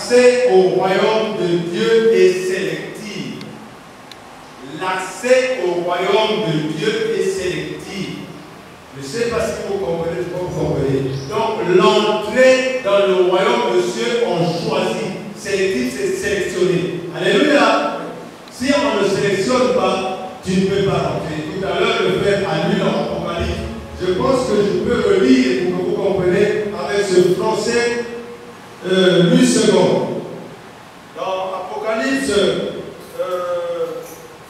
l'accès au royaume de Dieu est sélectif. L'accès au royaume de Dieu est sélectif. Je ne sais pas si vous comprenez, vous comprenez. Donc l'entrée dans le royaume de Dieu, on choisit. Sélectif, c'est sélectionné. Alléluia. Si on ne sélectionne pas, tu ne peux pas rentrer. Tout à l'heure, le frère a lu dans l'Apocalypse. Je pense que je peux relire pour que vous compreniez avec ce français lu second. Dans Apocalypse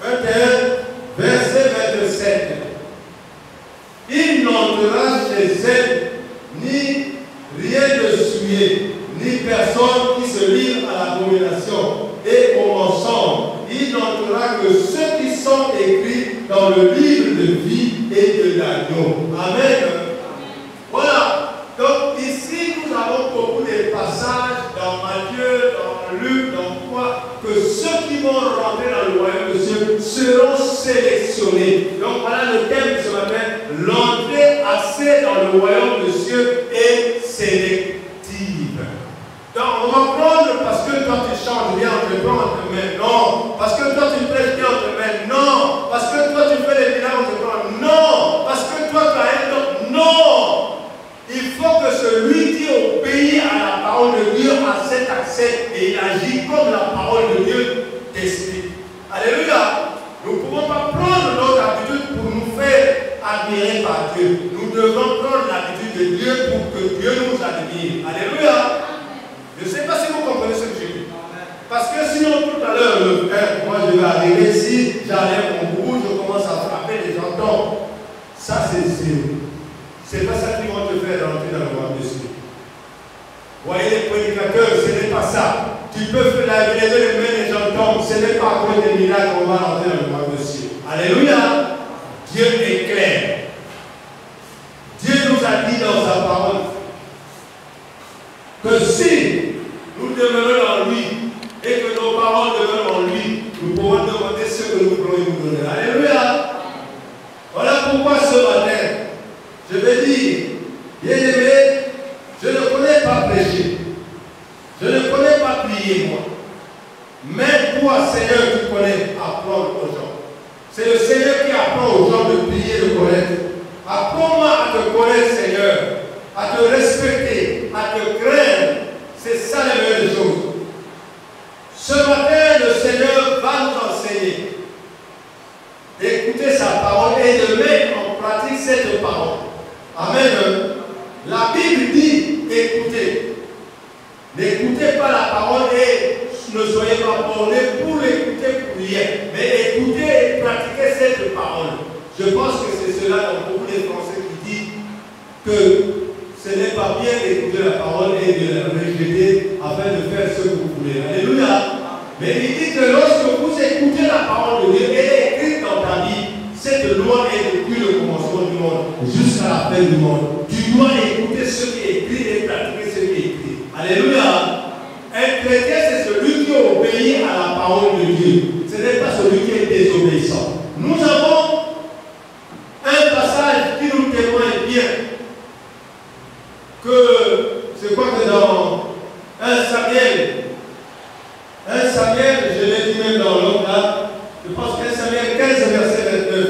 21, verset 27. Il n'entrera chez elle ni rien de souillé, ni personne qui se livre à l'abomination et au mensonge. Il n'entrera que ceux qui sont écrits dans le livre de vie et de l'agneau. Amen. Voilà. Donc ici, nous avons beaucoup de passages dans Matthieu, dans Luc, dans quoi, que ceux qui vont rentrer dans le royaume de Dieu seront sélectionnés. Donc voilà le thème de ce matin. L'entrée assez dans le royaume de Dieu est sélective. Donc on va prendre parce que toi tu chantes bien, on te prend entre mains. Non. Parce que toi tu prêches bien, on te met. Non. Parce que toi tu fais les miracles, on te prend. Non. Parce que toi tu as un don. Non. Il faut que celui qui obéit à la parole de Dieu a cet accès et il agit comme la parole de Dieu t'explique. Alléluia. Nous ne pouvons pas prendre notre habitude pour nous faire admirer par Dieu. Nous devons prendre l'habitude de Dieu pour que Dieu nous admire. Alléluia. Je ne sais pas si vous comprenez ce que je dis. Parce que sinon, tout à l'heure, moi je vais arriver ici, j'enlève mon bout, je commence à frapper les gens. Donc, ça c'est pas ça qui va te faire rentrer dans le royaume de Dieu. Voyez les prédicateurs, ce n'est pas ça. Tu peux faire la vie, les mains des gens tombent, ce n'est pas à cause des miracles qu'on va rentrer dans le royaume de Dieu. Alléluia. Dieu est clair. Dieu nous a dit dans sa parole que si nous demeurons en lui et que nos paroles demeurent en lui, nous pourrons demander ce que nous pourrons nous donner. Alléluia. Voilà pourquoi ce matin, je vais dire, bien-aimé, je ne connais pas prêcher, je ne connais pas prier moi, mais toi, Seigneur, tu connais apprendre aux gens. C'est le Seigneur qui apprend aux gens de prier, de connaître. Apprends-moi à te connaître, Seigneur, à te respecter, à te craindre. C'est ça la meilleure chose. Ce matin, le Seigneur va nous enseigner d'écouter sa parole et de mettre en pratique cette parole. Amen. La Bible dit écoutez. N'écoutez pas la parole et ne soyez pas bornés pour l'écouter pour rien. Mais écoutez et pratiquez cette parole. Je pense que c'est cela dans beaucoup de Français qui disent que ce n'est pas bien d'écouter la parole et de la rejeter afin de faire ce que vous voulez. Alléluia. Mais il dit que lorsque vous écoutez la parole de Dieu, elle est écrite dans ta vie. Cette loi est depuis le commencement du monde jusqu'à la fin du monde. Tu dois écouter ce qui est écrit et pratiquer ce qui est écrit. Alléluia. Un chrétien, c'est celui qui obéit à la parole de Dieu. Ce n'est pas celui qui est désobéissant. Nous avons un passage qui nous témoigne bien que, c'est quoi que dans 1 Samuel, je l'ai dit même dans l'autre là, je pense qu'un Samuel 15, verset 29.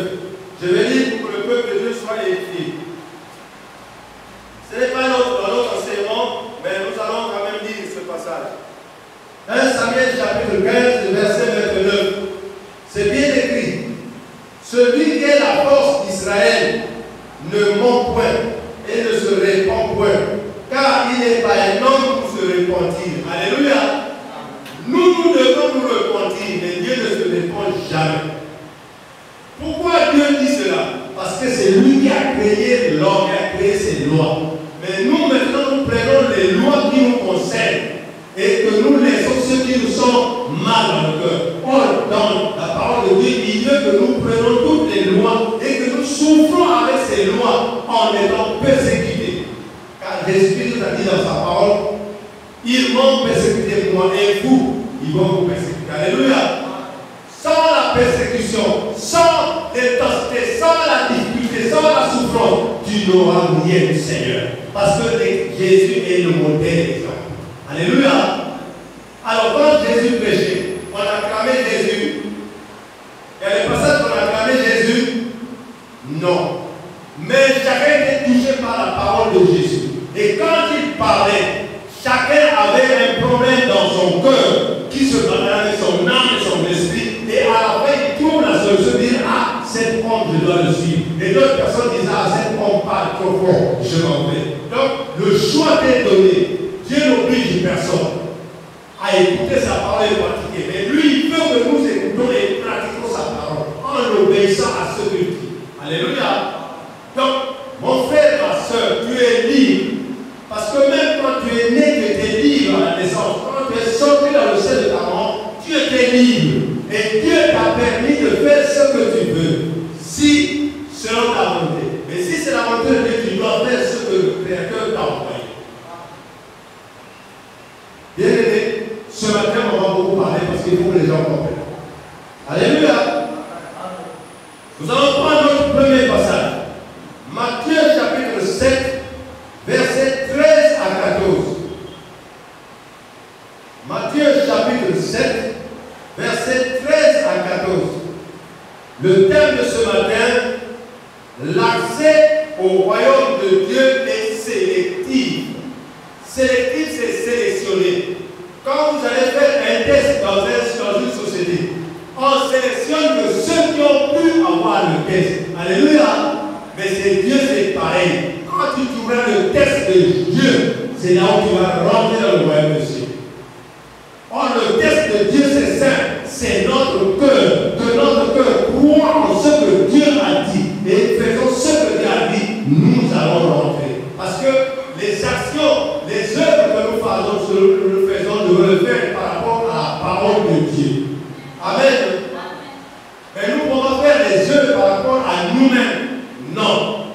Je vais lire pour que le peuple de Dieu soit édifié. Ce n'est pas notre enseignement, mais nous allons quand même lire ce passage. 1 Samuel chapitre 15, verset 29. C'est bien écrit. Celui qui est la force d'Israël ne ment point et ne se répand point, car il n'est pas un homme pour se repentir. Alléluia. Nous devons nous repentir, mais Dieu ne se répand jamais. Pourquoi Dieu dit cela? Parce que c'est lui qui a créé l'homme, qui a créé ses lois. Mais nous maintenant, nous prenons les lois qui nous concernent et que nous laissons ceux qui nous sont mal dans le cœur. Or, dans la parole de Dieu, il veut que nous prenions toutes les lois et que nous souffrons avec ces lois en étant persécutés. Car Jésus a dit dans sa parole, ils m'ont persécuté moi et vous, ils vont vous persécuter. Alléluia. Sans la persécution, sans l'intensité, sans la difficulté, sans la souffrance, tu n'auras rien, Seigneur. Parce que Jésus est le modèle exemple. Alléluia. Alors quand Jésus prêchait, on acclamait Jésus. Il y a des passages qu'on acclamait Jésus. Non. Mais chacun était touché par la parole de Jésus. Et quand il parlait, chacun avait un problème dans son cœur qui se battait avec son âme et son esprit. Et à la fin, il trouve la solution de dire, ah, cet homme, je dois le suivre. Et d'autres personnes disaient, ah, cet homme parle trop fort, je m'en vais. Donc, le choix est donné. Dieu n'oblige personne à écouter sa parole et pratiquer. Mais lui, il veut que nous écoutons et pratiquons sa parole en obéissant à ce qu'il dit. Alléluia. Donc, mon frère, ma soeur, tu es libre. Parce que même quand tu es né, tu étais libre à la naissance. Quand tu es sorti dans le sein de ta maman, tu étais libre. Et Dieu t'a permis de faire ce que tu veux. Si, selon ta volonté. Mais si c'est la volonté de Dieu, tu dois faire ce que le Créateur t'a envoyé. Bien aimé, ce matin, on va beaucoup parler parce qu'il faut que les gens comprennent. Alléluia. Nous allons prendre notre premier passage. Matthieu chapitre 7, versets 13 à 14. Matthieu chapitre 7, versets 13 à 14. Le thème de ce matin, l'accès au royaume de Dieu est sélectif. Sélectif, c'est sélectionné. Quand vous allez faire un test dans une société, on sélectionne que ceux qui ont pu avoir le test. Alléluia. Mais c'est Dieu, c'est pareil. Quand tu trouveras le test de Dieu, c'est là où tu vas rentrer dans le royaume de Dieu. Or, le test de Dieu, c'est simple. C'est notre cœur. Que notre cœur croit en ce que Dieu a dit. Et faisons ce que Dieu a dit, nous allons rentrer. Parce que les actions, les œuvres que nous faisons, devons le faire par rapport à la parole de Dieu. Amen. Mais nous pouvons faire les œuvres par rapport à nous-mêmes. Non.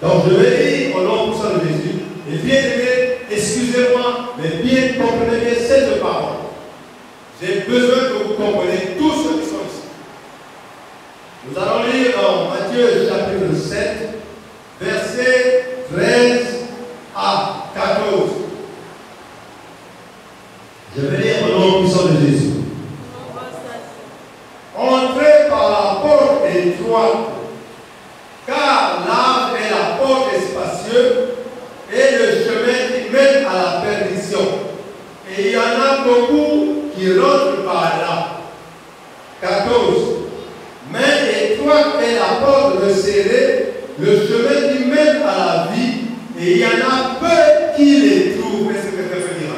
Donc je vais lire au nom puissant de Jésus. Et bien aimé, excusez-moi, mais bien comprenez bien cette parole. J'ai besoin que vous compreniez tous ceux qui sont ici. Nous allons lire dans Matthieu chapitre 7, versets 13 à 14. Je vais lire au nom puissant de Jésus. Entrez par la porte étroite, car large est la porte spacieuse et le chemin qui mène à la perdition. Et il y en a beaucoup qui rentrent par là. 14. Mais étroite est la porte resserrée, le chemin qui mène à la vie, et il y en a peu qui les trouvent. Qu'est-ce que je veux dire?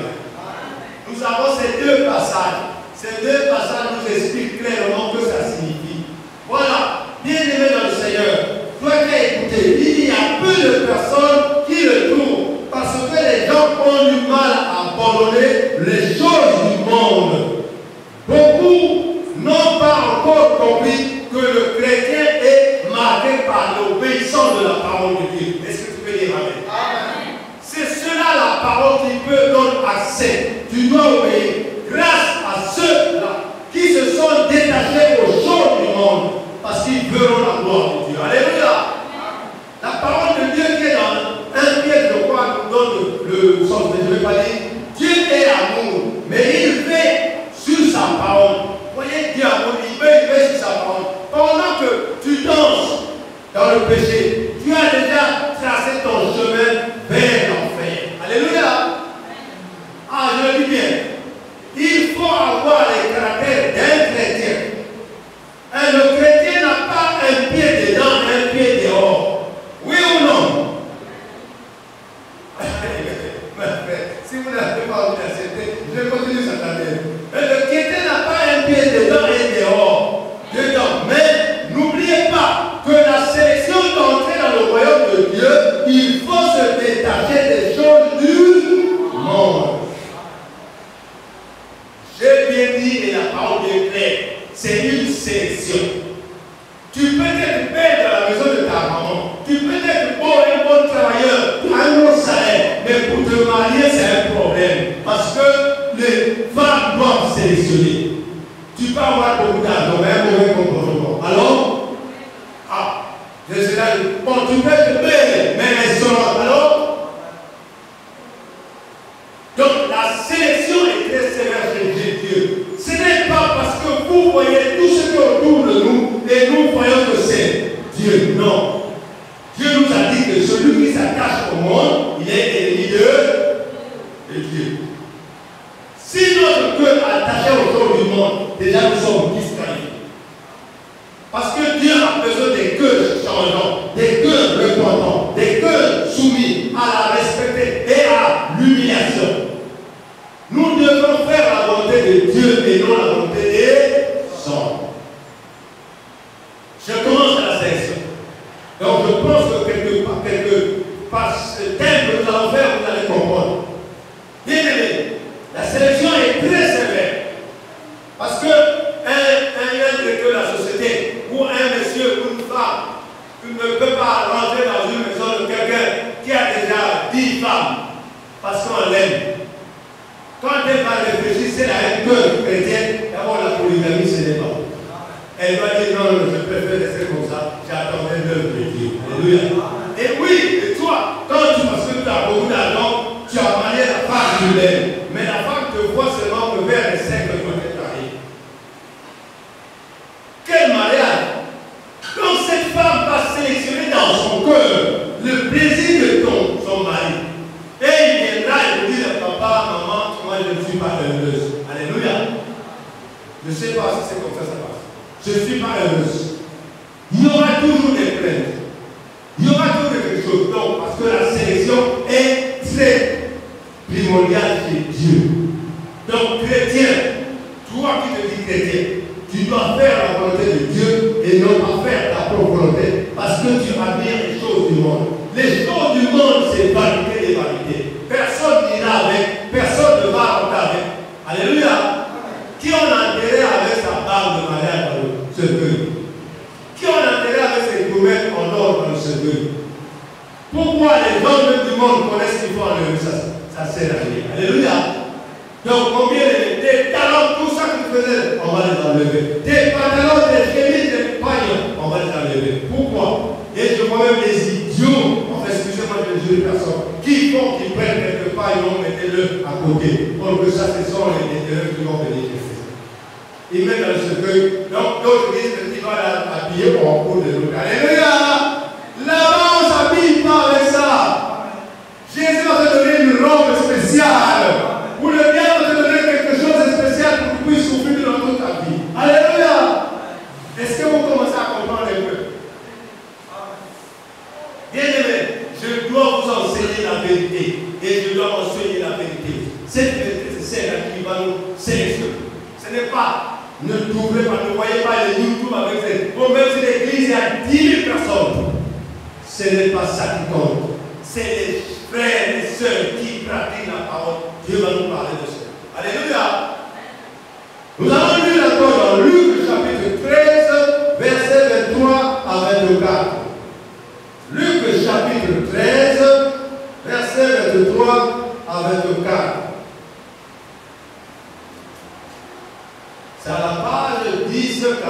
Nous avons ces deux passages. Ces deux passages nous expliquent clairement ce que ça signifie. Voilà, bien aimé dans le Seigneur, toi qui as écouté, il y a peu de personnes qui le trouvent parce que les gens ont du mal à abandonner les choses du monde. Beaucoup n'ont pas encore compris que le chrétien est marqué par l'obéissance de la parole de Dieu. Est-ce que tu peux dire amen? Amen. C'est cela la parole qui peut donner accès. Tu dois obéir. Grâce à ceux-là qui se sont détachés aux choses du monde parce qu'ils verront la gloire de Dieu. Alléluia. La parole de Dieu qui est dans 1 Pierre, je crois, nous donne le sens, mais je ne vais pas dire. Dieu est amour, mais il veille sur sa parole. Vous voyez, Dieu est amour, il veille sur sa parole. Pendant que tu danses dans le péché, tu as déjà tracé ton chemin vers l'enfer. Alléluia. Ah, je le dis bien. Il faut avoir les caractères d'un chrétien. Le chrétien n'a pas un pied dedans, un pied dehors. Oui ou non? Si vous n'avez pas envie d'accepter, je vais continuer cette année. Le chrétien n'a pas un pied dedans et dehors. Mais n'oubliez pas que la sélection d'entrer dans le royaume de Dieu, il faut se détacher des choses du monde. J'ai bien dit et la parole est claire. C'est une sélection. Tu peux être belle dans la maison de ta maman. Tu peux être beau et bon travailleur, un bon salaire. Mais pour te marier, c'est un problème. Parce que les femmes doivent sélectionner. Tu peux avoir beaucoup d'argent, mais un mauvais comportement. Alors, je sais là, bon, tu peux être belle, mais insolente. Alors, donc la sélection est très sévère. voyez tout ce qui est autour de nous et nous voyons que c'est Dieu. Non. Dieu nous a dit que celui qui s'attache au monde, il est ennemi de Dieu. Si notre cœur est attaché aux choses du monde, déjà nous sommes disqualifiés. Parce que Dieu a besoin des cœurs changeants, des cœurs repentants, des cœurs soumis à la respecter et à l'humiliation. Nous devons faire la volonté de Dieu et non la volonté des hommes. Je commence à la sélection. Donc je pense que par ce thème que nous allons faire, vous allez comprendre. Bien aimé, la sélection est très sévère. Parce que un directeur de la société, ou un monsieur, ou une femme, qui ne peut pas rentrer dans une maison de quelqu'un qui a déjà 10 femmes, parce qu'on l'aime. Quand elle va réfléchir, c'est la cœur chrétienne, d'abord la polygamie, ce n'est pas. Elle va dire non, je préfère rester comme ça, j'attendrai l'œuvre de Dieu. Alléluia. Et oui, et toi, parce que tu as beaucoup d'argent, tu as marié la femme du lait, mais la femme te voit seulement que vers les siècles de ta mariée. Quel mariage! Donc cette femme va sélectionner dans son cœur le plaisir de son mari. Et il viendra et lui dire, papa, maman, moi je ne suis pas heureuse. Alléluia. Je ne sais pas si c'est comme ça ça passe. Je ne suis pas heureuse. Il y aura toujours des plaintes. Il y aura toujours quelque chose. Donc, parce que la sélection est très primordiale chez Dieu. Donc, chrétien, toi qui te dis chrétien, tu dois faire la volonté de Dieu et non pas faire ta propre volonté parce que tu admires les choses du monde. Les choses du monde, c'est vanité des vanités. Personne n'ira avec, personne ne va rentrer avec. Alléluia. Qui on a enterré avec sa barbe de mariage dans le cercueil? Qui on a enterré avec ses gommettes en or dans le cercueil? Pourquoi les hommes du monde connaissent qu'il faut enlever ça? Ça sert à rien. Alléluia. Donc combien des talents, tout ça que tu faisais, on va les enlever. Des pantalons, des chemises, des pailles, on va les enlever. Pourquoi? Et je vois même des idiots, enfin excusez-moi, je ne juge personne, qui prennent quelque part, ils vont mettez-le à côté. Pour que ça, ce sont les qui vont venir. Ils mettent dans le cercueil. Donc d'autres disent qu'ils vont l'habiller pour en cours de l'autre. Alléluia! Là-bas, on ne s'habille pas avec ça. Jésus va te donner une robe spéciale. Pour le bien va te donner quelque chose de spécial pour que tu puisses souffrir dans toute ta vie. Alléluia! Est-ce que vous commencez à comprendre un peu? Bien aimé, je dois vous enseigner la vérité. Et je dois enseigner la vérité. Cette vérité, c'est celle qui va nous sélectionner. Ce n'est pas, ne troublez pas, ne voyez pas les YouTube avec ces. Bon, même si l'église a 10 000 personnes, ce n'est pas ça qui compte. C'est les frères et sœurs qui pratiquent la parole. Dieu va nous parler de ça. Alléluia. Nous allons lire encore dans Luc chapitre 13, verset 23 à 24. Luc chapitre 13, verset 23 à 24. C'est à la page 1041.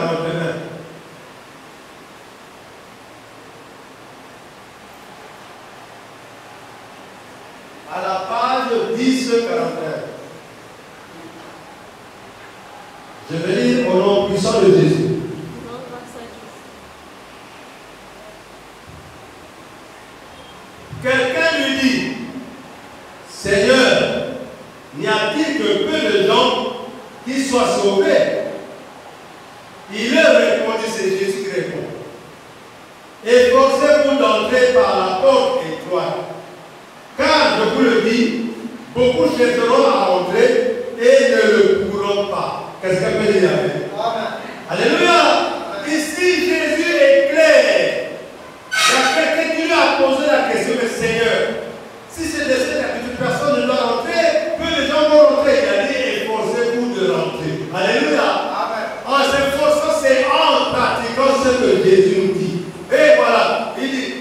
À la page 1041. Je vais lire au nom puissant de Jésus. Quelqu'un lui dit, Seigneur, n'y a-t-il que peu de gens qui soient sauvés? Il leur répondit, c'est Jésus qui répond. Efforcez-vous d'entrer par la porte étroite. Car, je vous le dis, beaucoup chercheront à entrer et ne le pourront pas. Qu'est-ce qu'elle peut dire? Alléluia! Ici, Jésus est clair. Il y a quelqu'un qui lui a posé la question, mais Seigneur, si c'est de cette attitude, personne ne doit rentrer, peu de gens vont rentrer. Il a dit, efforcez-vous de rentrer. Alléluia! En s'efforçant, c'est en pratiquant ce que Jésus nous dit. Et voilà, il dit,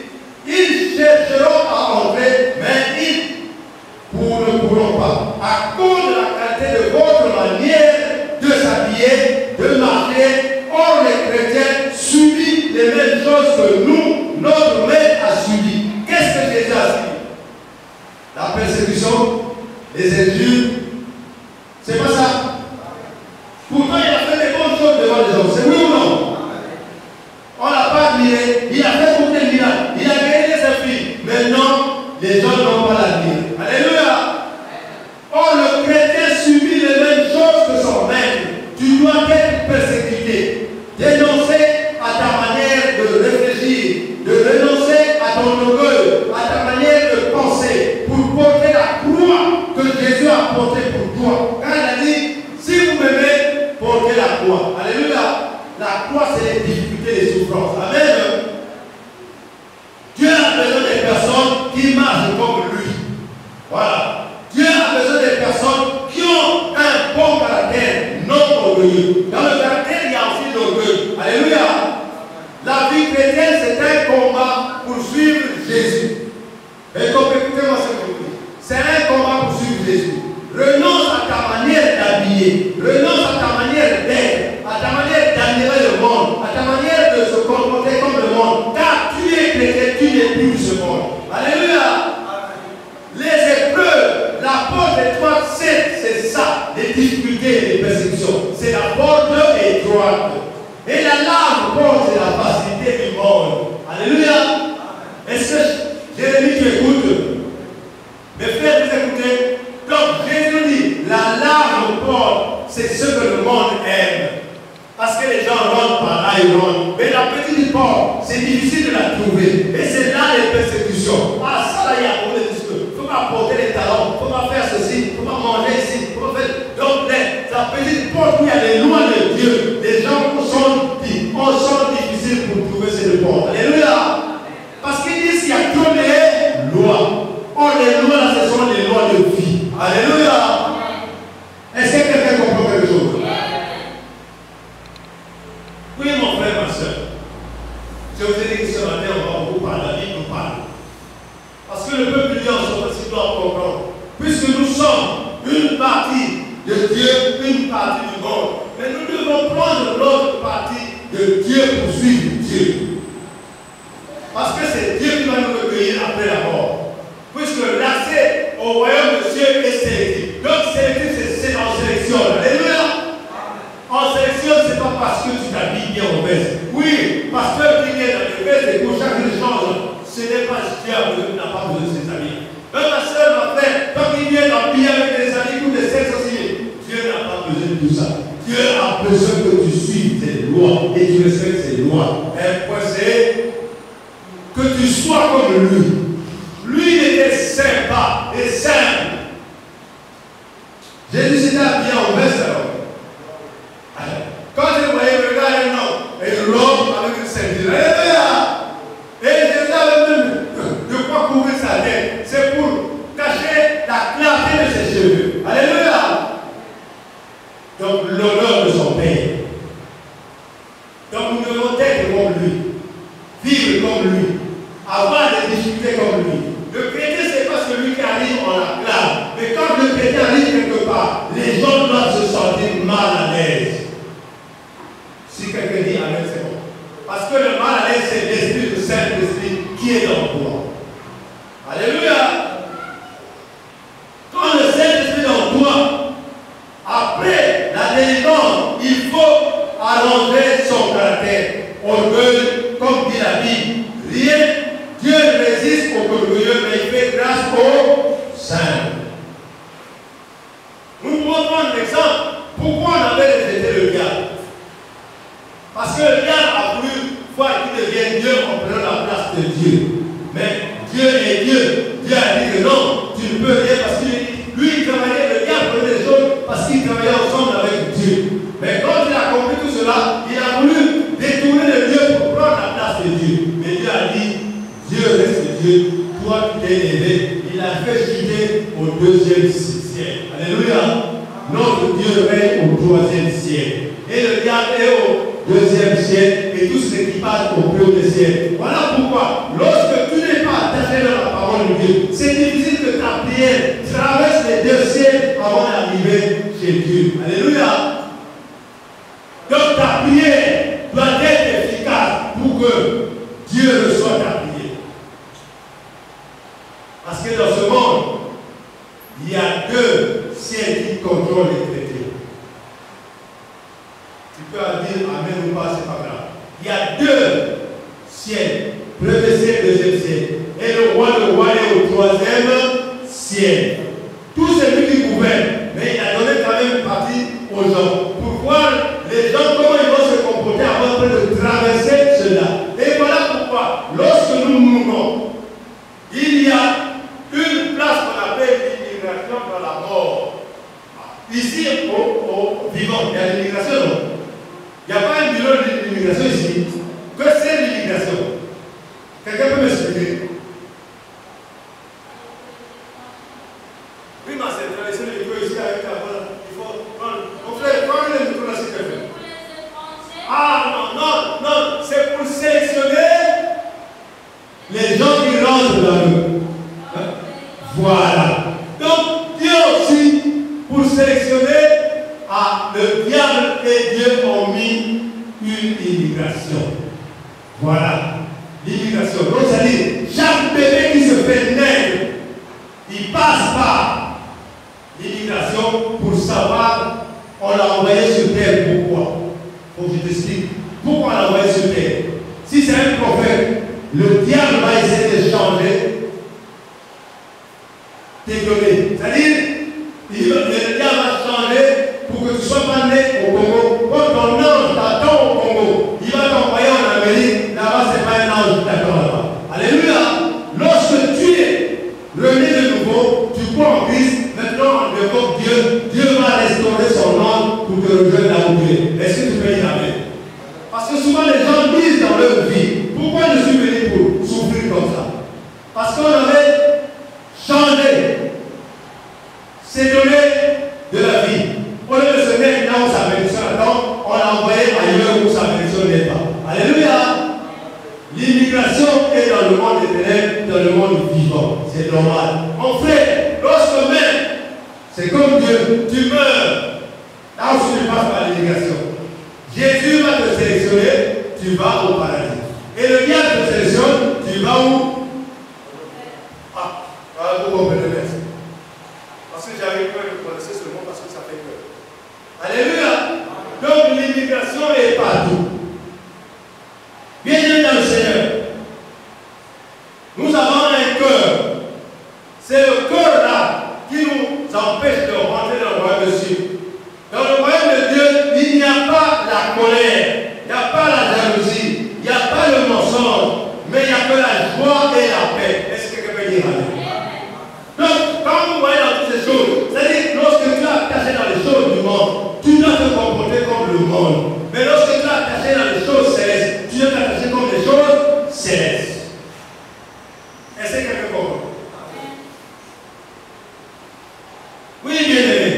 ils chercheront à entrer, mais ils ne pourront pas. À cause de la qualité de votre manière de s'habiller, de marcher, or les chrétiens subissent les mêmes choses que nous, notre maître a subi. Qu'est-ce que Jésus a subi? La persécution, les injures, c'est pas ça. Pourtant, il a fait des bonnes choses devant Jésus. Renonce à ta manière d'habiller, renonce à ta manière d'être, à ta manière d'admirer le monde, à ta manière de se comporter comme le monde. Car tu es chrétien, tu n'es plus de ce monde. Alléluia. Les épreuves, la porte étroite, c'est ça, les difficultés et les persécutions. C'est la porte étroite. Et la large porte, c'est la facilité du monde. Alléluia. Est-ce que Jérémie, tu écoutes? Mes frères, vous écoutez? Donc Jésus dit, la large porte, c'est ce que le monde aime. Parce que les gens rentrent par là, ils rentrent. Mais la petite porte, c'est difficile de la trouver. Et c'est là les persécutions. Ah, ça là, il y a beaucoup de discours. Il ne faut pas porter les talons, il ne faut pas faire ceci, il ne faut pas manger ici, il ne faut pas faire. Donc, la petite porte où il y a les lois de Dieu, les gens sont difficiles pour trouver ces portes. Alléluia. Parce qu'ils disent qu'il y a trop de lois. Or, les lois là, ce sont les lois de vie. Alléluia. Est-ce que quelqu'un comprend quelque chose? Oui, mon frère, ma soeur. Je vous ai dit que ce matin, on va beaucoup parler, la Bible nous parle. Parce que le peuple de Dieu en son aussi doit comprendre. Puisque nous sommes une partie de Dieu, une partie du monde. Mais nous devons prendre l'autre partie de Dieu pour suivre Dieu. Parce que c'est Dieu qui va nous recueillir après la mort. Puisque l'accès au royaume de Dieu est sélectif. Donc sélectif, c'est en sélection. Alléluia. En sélection, ce n'est pas parce que tu t'habilles bien en veste. Oui, pasteur qui vient dans les vestes et pour chaque change, ce n'est pas Dieu qui n'a pas besoin de ses amis. Donc ma soeur, ma frère, quand il vient habiller avec des amis ou des sexes aussi, Dieu n'a pas besoin de tout ça. Dieu a besoin que tu suives ses lois et tu respectes ses lois. Un point c'est que tu sois comme lui. Lui, il était sympa et simple. Jésus s'était habillé en veste alors. Quand il voyait le gars, un homme, et une robe avec une ceinture. Et Jésus avait même de quoi couvrir sa tête. C'est pour cacher la clarté de ses cheveux. Alléluia. Donc l'honneur de son Père. Donc nous devons être comme lui. Vivre comme lui. Avoir des difficultés comme lui. Le chrétien, c'est pas celui qui arrive en acclame. Mais quand le chrétien arrive quelque part, les gens doivent se sentir mal à l'aise. Si quelqu'un dit Amen, c'est bon. Parce que le mal à l'aise, c'est l'esprit du Saint-Esprit qui est dans toi. Alléluia. Quand le Saint-Esprit est dans toi, après la délivrance, il faut arranger son caractère. Orgueil, comme dit la Bible. Rien, Dieu résiste aux orgueilleux, mais il fait grâce aux saints. Nous pouvons prendre l'exemple. Pourquoi on avait rejeté le diable? Parce que le diable a voulu voir qu'il devienne Dieu en prenant la place de Dieu. Mais Dieu est Dieu. Dieu a dit que non, tu ne peux rien parce que lui, il travaillait, le diable prenait les choses parce qu'il travaillait ensemble avec Dieu. Mais quand il a compris tout cela, il a voulu détourner le Dieu pour prendre la place de Dieu. Mais Dieu a dit, Dieu reste Dieu, toi tu t'es élevé. Il a fait chuter au 2e ciel. Alléluia. Notre Dieu règne au 3e ciel. Et le diable est au 2e ciel et tout ce qui passe au plus haut ciel. Voilà pourquoi, lorsque tu n'es pas attaché dans la parole de Dieu, c'est difficile que ta prière traverse les 2 ciels avant d'arriver chez Dieu. Alléluia. Donc ta prière doit être efficace pour que Dieu reçoive ta prière. Parce que dans ce monde, il y a 2 ciels qui contrôlent les chrétiens. Tu peux dire Amen ou pas, c'est pas grave. Il y a 2 ciels. 1er ciel, 2e ciel. Et le roi est au 3e ciel. Tout celui qui gouverne, mais il a donné quand même une partie aux gens. Pour voir les gens comment ils vont se comporter avant de traverser cela. Et voilà pourquoi, lorsque nous mourons, il y a une place qu'on appelle l'immigration dans la mort. Ici, au vivant, il y a l'immigration, non? Il n'y a pas un bureau d'immigration ici. Que c'est l'immigration? Quelqu'un peut m'expliquer? Oui, ma sœur, tu as laissé le micro ici avec ta voix. Il faut prendre. Mon frère, prends le micro là, s'il te plaît. Ah, non, c'est pour sélectionner les gens qui rentrent dans le. Voilà. Donc, Dieu aussi l'immigration. Voilà, l'immigration. Donc, c'est-à-dire, chaque bébé qui se fait naître, il passe par l'immigration pour savoir, on l'a envoyé sur terre, pourquoi? Faut que je t'explique. Pourquoi on l'a envoyé sur terre? Si c'est un prophète, le diable va essayer de changer tes données. C'est-à-dire, le diable va changer pour que tu ne sois pas né au Congo. Quand ton ange t'attend au Congo, il va t'envoyer en Amérique. Là-bas, ce n'est pas un ange qui t'attend là-bas. Alléluia. Lorsque tu es rené de nouveau, tu crois en Christ, maintenant, devant Dieu, Dieu va restaurer son ange pour te rejoindre là où tu es. Est-ce que tu peux dire amen? Parce que souvent, les gens disent dans leur vie, pourquoi je suis venu pour souffrir comme ça? Parce qu'on avait changé ces données de la vie. Au lieu de se mettre là où sa bénédiction attend, on l'a envoyé ailleurs où sa bénédiction n'est pas. Alléluia! L'immigration est dans le monde des ténèbres, dans le monde vivant. C'est normal. Mon frère, lorsque même, c'est comme Dieu, tu meurs, là où tu ne passes par l'immigration. Jésus va te sélectionner, tu vas au paradis. Et le diable te sélectionne, tu vas où? Vous comprenez bien. Parce que j'arrive pas à le prononcer ce mot parce que ça fait peur. Alléluia. Donc l'immigration est partout. Bienvenue dans le Seigneur. Nous avons un cœur. C'est le cœur là qui nous empêche de rentrer dans le royaume de Dieu. Dans le royaume de Dieu, il n'y a pas la colère, il n'y a pas la jalousie, il n'y a pas le mensonge, mais il n'y a que la joie et la paix. Est-ce que quelqu'un peut dire amen? Donc, quand vous voyez dans toutes ces choses, c'est-à-dire lorsque tu as caché dans les choses du monde, tu dois te comporter comme le monde. Mais lorsque tu as caché dans les choses célestes, tu dois t'attacher comme les choses célestes. Est-ce que quelqu'un comprend? Oui, bien aimé.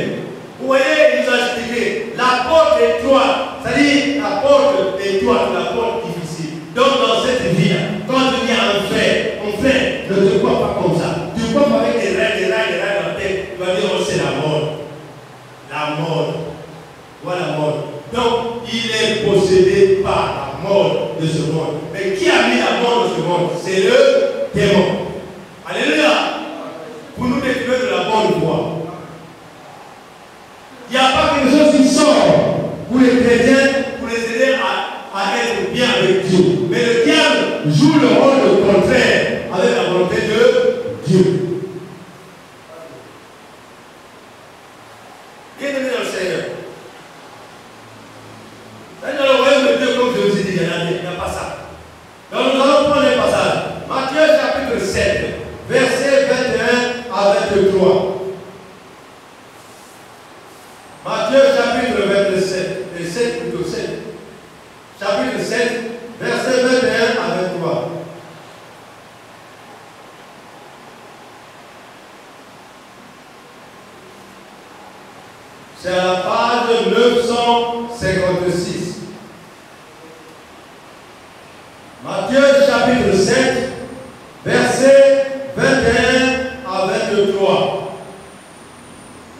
Vous voyez, il nous a expliqué la porte étroite, c'est-à-dire la porte étroite, la porte difficile. Donc, dans cette vie-là, quand tu viens en fait, ne te crois pas comme ça. Tu crois pas avec des règles dans la tête, tu vas dire, oh, c'est la mort. La mort. Voilà la mort. Donc, il est possédé par la mort de ce monde. Mais qui a mis la mort de ce monde? C'est le démon. Alléluia. Pour nous détruire de la bonne voie. Il n'y a pas quelque chose qui sort pour les chrétiens, pour les aider à être bien avec Dieu. Mais le diable joue le rôle contraire avec la volonté de Dieu. Bienvenue dans le Seigneur. Dans le royaume de Dieu, comme je vous ai dit, il n'y a pas ça. Donc nous allons prendre un passage. Matthieu chapitre 7, versets 21 à 23. Matthieu chapitre 27, chapitre 7, verset 21 à 23. C'est à la page 956. Matthieu chapitre 7, verset 21 à 23.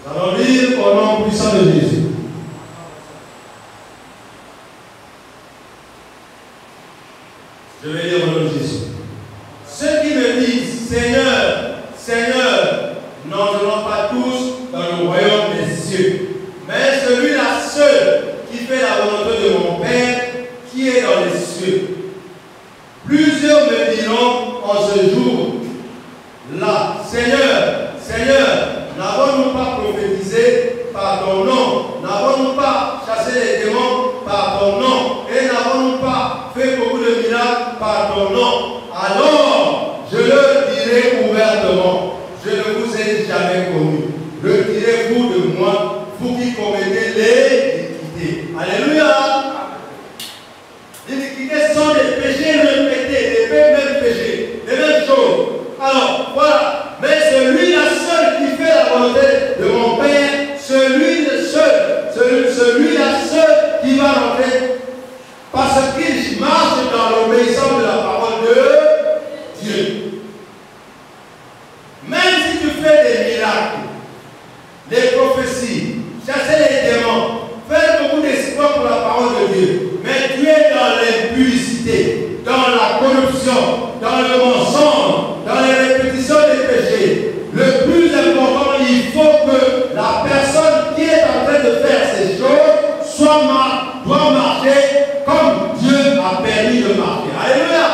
Nous allons lire au nom puissant de Jésus. Je vais lire au nom de Jésus. Ceux qui me disent Seigneur, Seigneur, n'entreront pas tous dans le royaume des cieux, mais celui-là seul qui fait la volonté de mon Père qui est dans les cieux. Plusieurs me diront en ce jour-là, Seigneur, Seigneur, n'avons-nous pas prophétisé par ton nom? N'avons-nous pas chassé les démons par ton nom? Et n'avons-nous pas fait beaucoup de miracles par ton nom? Alors, je leur dirai ouvertement, je ne vous ai jamais connu. Retirez-vous de moi, vous qui commettez l'iniquité. Alléluia! L'iniquité sont des péchés répétés, des mêmes péchés, les mêmes choses. Alors, voilà. Mais celui-là seul qui fait la volonté de mon Père, celui-là seul qui va rentrer la personne qui est en train de faire ces choses doit marcher comme Dieu a permis de marcher. Alléluia.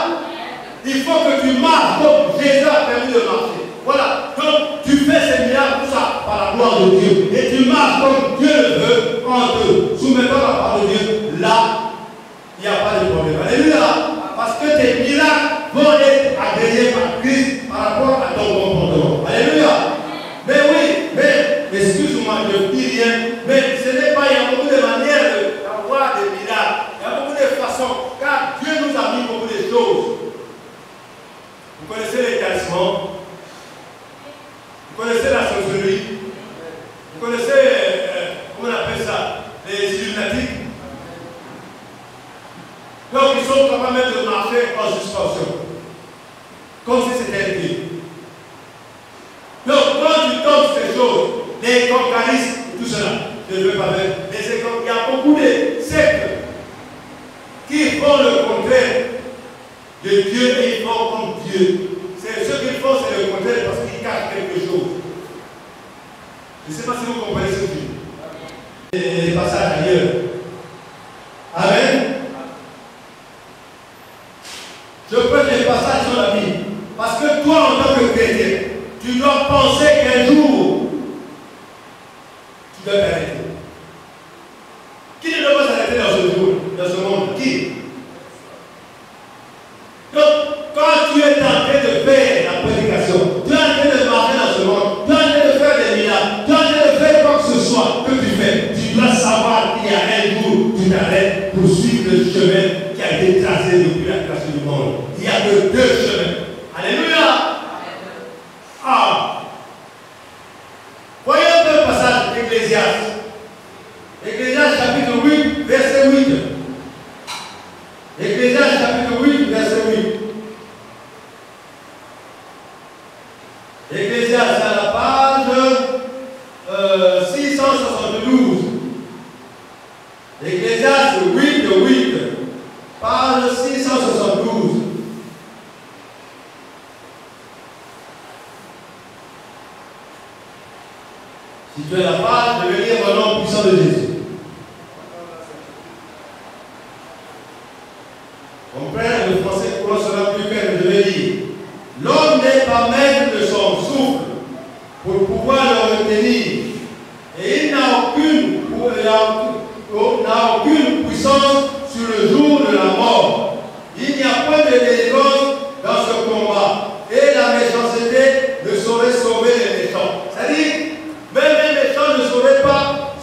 Il faut que tu marches comme Jésus a permis de marcher. Voilà. Donc tu fais ces miracles, tout ça, par la gloire de Dieu. Et tu marches comme Dieu le veut en te soumettant la parole de Dieu. Là, il n'y a pas de problème. Alléluia. Parce que tes miracles vont être agréés par Christ par rapport à ton comportement. Alléluia. Mais oui, mais, excuse-moi, je ne dis rien, mais ce n'est pas, il y a beaucoup de manières d'avoir des miracles. Il y a beaucoup de façons, car Dieu nous a mis beaucoup de choses. Vous connaissez les talismans, vous connaissez la sorcellerie, vous connaissez, comment on appelle ça, les illuminatiques. Donc ils sont capables de marcher en suspension, comme si c'était un film. Donc quand tu tombes ces choses, les concaristes, tout cela, je ne veux pas faire, mais c'est comme il y a beaucoup de sectes qui font le contraire de Dieu et ils font comme Dieu. C'est ce qu'ils font, c'est le contraire parce qu'ils cachent quelque chose. Je ne sais pas si vous comprenez ce que je dis. Les passages ailleurs. Amen. Je prends les passages sur la Bible. Parce que toi, en tant que chrétien, tu dois penser qu'un jour, tu dois t'arrêter. Qui ne doit pas s'arrêter dans ce jour, dans ce monde? Qui? Donc, quand tu es en train de faire la prédication, tu es en train de marcher dans ce monde, tu es en train de faire des miracles, tu es en train de faire quoi que ce soit que tu fais, tu dois savoir qu'il y a un jour, tu t'arrêtes pour suivre le chemin qui a été tracé depuis la création du monde. Il n'y a que deux chemins. Alléluia! Ah! Voyons un peu le passage d'Ecclésiaste. Ecclésiaste chapitre 8, verset 8. Ecclésiaste chapitre 8, verset 8. Ecclésiaste à la page 672. Ecclésiaste 8, 8. Page 672. Si tu es la page, je vais lire au nom puissant de Jésus. Mon frère, le français courant sera plus clair, je vais lire. L'homme n'est pas maître de son souffle pour pouvoir le retenir. Et il n'a aucune puissance sur le jour de la mort. Il n'y a pas de délivrance dans ce combat. Et la méchanceté ne saurait sauver les méchants. C'est-à-dire, même les méchants ne sauraient pas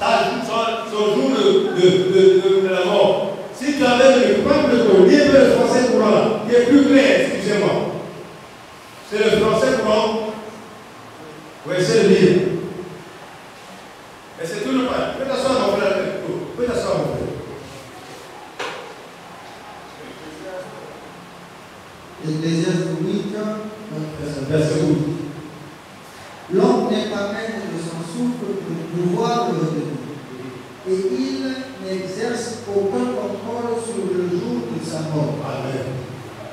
son jour de la mort. Si tu avais le peuple, lire le français courant là, qui est plus clair, excusez-moi. C'est le français courant. Vous essayez de lire. Et c'est tout le pas. Faites asseoir mon frère. Faites asseoir mon frère. Ecclésiaste 8, verset 8. L'homme n'est pas maître de son souffle pour pouvoir le retenir. Et il n'exerce aucun contrôle sur le jour de sa mort. Amen.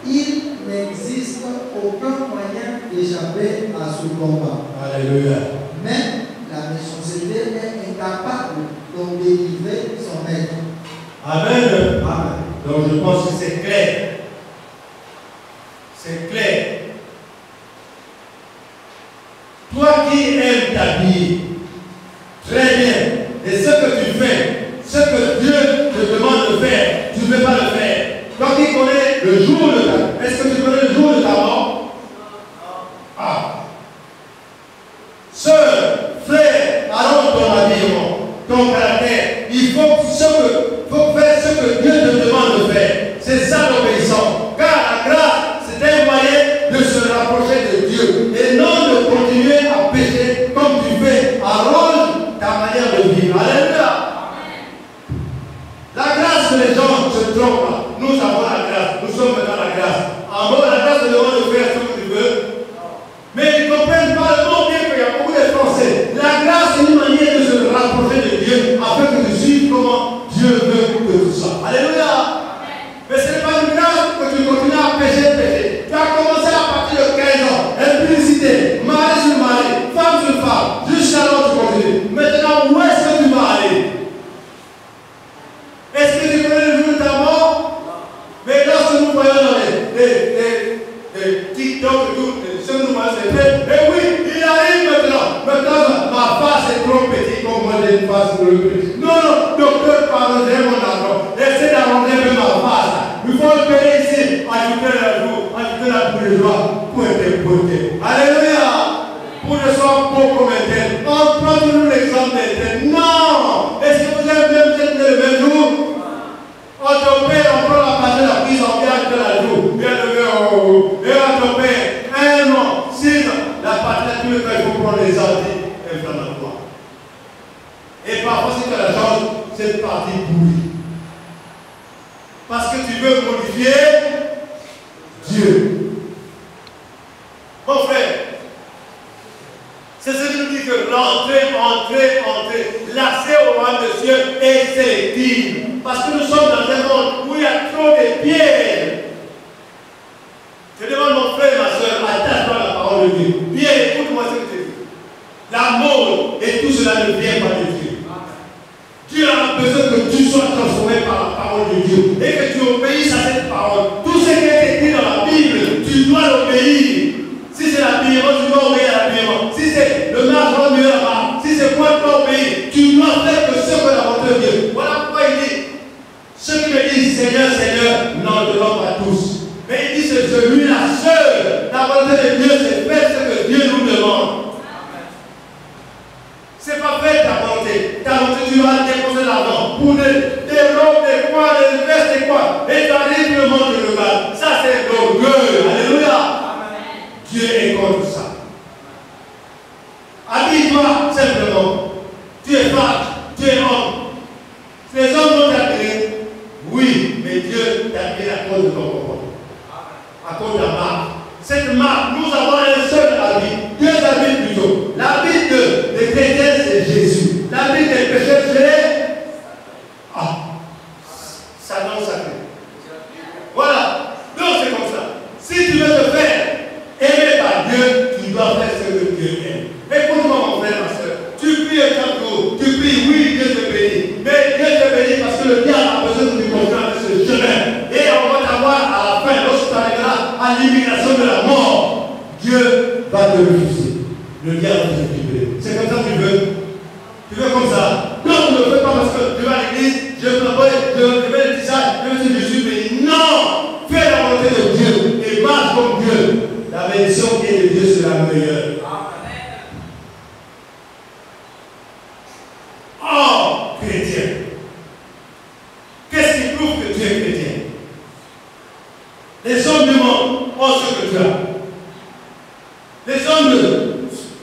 Il n'existe aucun moyen d'échapper à ce combat. Alléluia. Même la méchanceté est incapable d'en délivrer son maître. Amen. Amen. Donc je pense que c'est clair. C'est clair. Toi qui aimes t'habiller, très bien. Et ce que tu fais, ce que Dieu te demande de faire, tu ne veux pas le faire. Toi qui connais le jour de ta... Est-ce que tu connais le jour de ta mort? Ah. Sœur, frère, allons ton habillement, ton caractère. Il faut faire ce que Dieu te demande de faire. C'est ça l'obéissance. j'ai une face pour le prix. Non, non, docteur, pardonnez mon argent. Laissez d'arranger un peu ma face. Il faut le payer ici. Ajouter la joue, ajouter la bourgeois pour être beauté. Alléluia. Pour ne soit beau comme un tel. On prend toujours l'exemple d'un tel. Non. Est-ce que vous avez même peut-être le même jour? On te paie, on prend la partie de la prise, on vient ajouter la joue. Viens de ver, et on te paie 1 an, 6 ans. La partie là, tout le temps, il faut prendre les anti-inflammatoires. Et parfois, si tu as la chance, cette partie pourrie. Parce que tu veux modifier Dieu. Mon frère, c'est ce qui nous dit que l'entrée, l'accès au royaume de Dieu est sélectif. Parce que nous sommes dans un monde où il y a trop de pièges. Je demande mon frère et ma soeur, attache-toi à la parole de Dieu. Bien, écoute-moi ce que je dis. La mode et tout cela ne vient pas de Dieu. Dieu a besoin que tu sois transformé par la parole de Dieu et que tu obéisses à cette parole. Tout ce qui est écrit dans la Bible, tu dois l'obéir. Si c'est l'habillement, tu dois obéir à l'habillement. Si c'est le marche, tu dois obéir à la marche. Si c'est quoi, tu dois obéir. Tu dois faire que ce que la volonté de Dieu. Voilà pourquoi il dit, ceux qui me disent Seigneur, Seigneur, non, de l'homme à tous. Mais il dit c'est celui-là seul. La volonté de Dieu, c'est faire ce que Dieu nous demande. C'est pas faire ta volonté. Ta volonté, tu vas dépenser l'argent pour des robes, des quoi, des vestes, des quoi. Et tu arrives le monde de le ça, c'est l'orgueil. Alléluia. Dieu est contre ça. Habille-toi simplement. Tu es femme, tu es homme. Les hommes vont t'habiller. Oui, mais Dieu t'habille à cause de ton comportement. À cause de la marque. Cette marque, nous avons un seul habit. Deux habits plutôt. L'habit des chrétiens, c'est Jésus. L'habit des pécheurs, c'est Satan sacré. Voilà. Donc c'est comme ça. Si tu veux te faire aimer par Dieu, tu dois faire ce que Dieu aime. Écoute-moi mon frère, ma soeur. Tu pries chaque jour. Tu pries, oui, Dieu te bénit. Mais Dieu te bénit parce que le diable a besoin de nous comprendre ce chemin. Et on va t'avoir à la fin, lorsque tu arriveras à l'immigration de la mort, Dieu va te refuser. Le diable va te récupérer. C'est comme ça que tu veux. Tu veux comme ça. Non, ne le fais pas parce que tu vas à l'église, je fais le tissage, je suis béni. Non! Fais la volonté de Dieu et marche comme Dieu. La bénédiction qui est de Dieu sera meilleure. Oh, chrétien. Qu'est-ce qui prouve que tu es chrétien? Les hommes du monde ont ce que tu as. Les hommes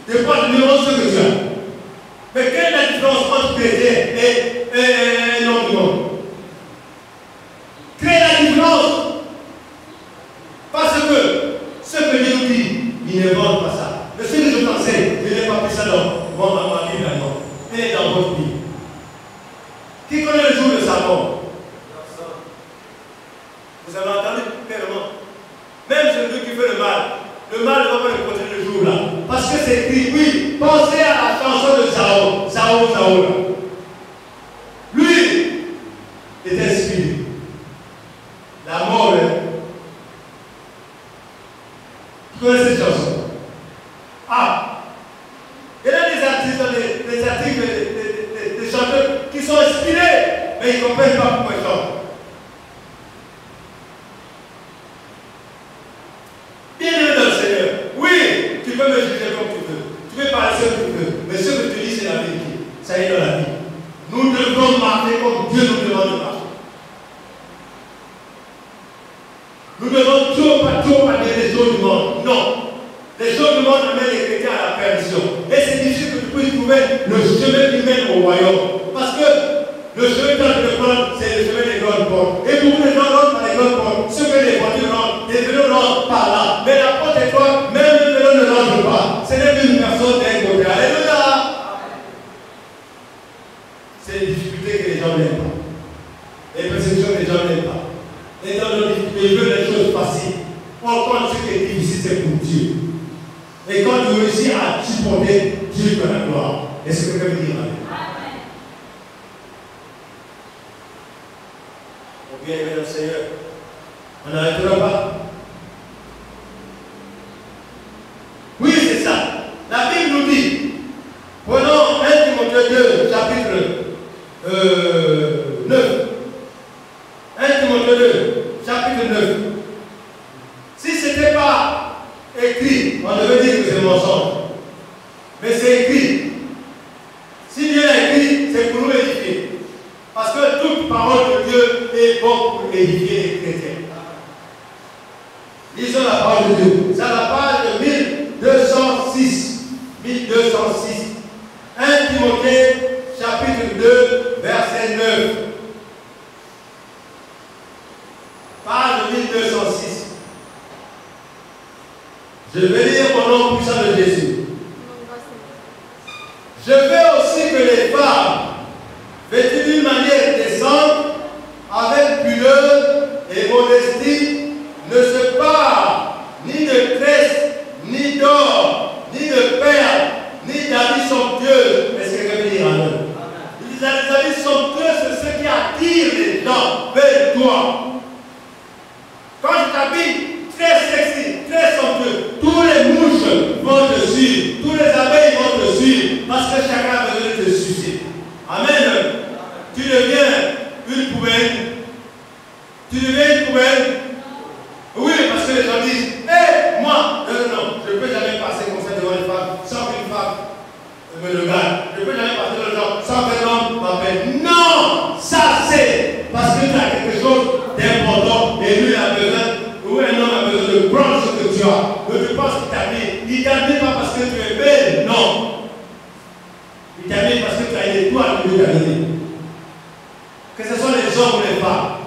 des poids du monde ont ce que tu as. Mais quelle est la différence entre chrétien et l'homme du monde? Quelle est la différence? Parce que ce que Dieu nous dit, il ne vend pas ça. Mais ce que je t'enseigne, je n'ai pas pris ça dans ma Bible, non. Elle est dans votre Bible. Qui connaît le jour de sa mort? Vous avez entendu clairement? Même celui qui fait le mal ne va pas le protéger le jour-là. Parce que c'est écrit, oui, pensez à la chanson de Saoul. Lui était inspiré. La mort, tu connais cette chanson? Il y a des artistes, des articles, des chanteurs qui sont inspirés, mais ils ne comprennent pas pourquoi ils chantent. Bien-aimé dans le Seigneur, oui, tu peux me juger comme tu veux, tu peux parler ce que tu veux, mais ce que tu dis, c'est la vérité. Ça y est dans la vie. Nous devons marcher comme Dieu nous demande de marcher. Nous devons toujours pas les choses du monde. Non. Les choses du monde amènent les chrétiens à la perdition. Et c'est difficile que tu puisses trouver le chemin qui mène au royaume. Parce que le chemin que tu veux prendre, c'est le chemin des grandes portes. Et beaucoup de gens rentrent par les grandes portes. Ceux que les voitures rentrent, les vélos rentrent par là. Mais la porte est toi, même le vélo ne rentre pas. Ce n'est qu'une personne d'un côté. Alléluia. C'est les difficultés que les gens n'aiment pas. Les perceptions que les gens n'aiment pas. Et dans nos difficultés, ils veulent les choses faciles. Pourquoi ce qui est difficile, c'est pour Dieu. Et quand tu réussis à supporter, Dieu te la gloire. Est-ce que quelqu'un veut dire amen? Mon bien-aimé dans le Seigneur, on n'arrêtera pas. Oui, c'est ça. La Bible nous dit, prenons 1 Timothée Timothée 2, chapitre 9. 1 Timothée 2, chapitre 9. Si ce n'était pas écrit, on devait dire que c'est mensonge. Mais c'est écrit. Si Dieu l'a écrit, c'est pour nous édifier. Parce que toute parole de Dieu est bonne pour édifier les chrétiens. Lisons la parole de Dieu. C'est à la page 1206. 1206. 1 Timothée, chapitre 2, verset 9. Page 1206. Je vais lire au nom puissant de Jésus. Je veux aussi que les femmes, vêtues d'une manière décente, avec pudeur et modestie, ne se parent ni de tresses, ni d'or, ni de perles, ni d'habits somptueux. Est-ce que quelqu'un peut dire amen? Les habits somptueux, c'est ce qui attire les gens vers toi. Quand je t'habille très sexy, très somptueux, tous les mouches vont te suivre, tous les abeilles vont te suivre, parce que chacun a besoin de te sucer. Amen. Tu deviens une poubelle. Tu deviens une poubelle. Oui, parce que les gens disent, hé, moi, non, je ne peux jamais passer comme ça devant une femme sans qu'une femme me regarde. Je ne peux jamais passer devant les gens sans qu'un homme m'appelle. Non, ça c'est parce que tu as quelque chose d'important et lui a besoin, ou un homme a besoin de prendre ce que tu as. Mais tu penses qu'il t'habille. Il ne t'habille pas parce que tu es belle, non. Il t'habille parce que tu as une étoile qui veut t'habiller. Que ce soit les hommes ou les femmes.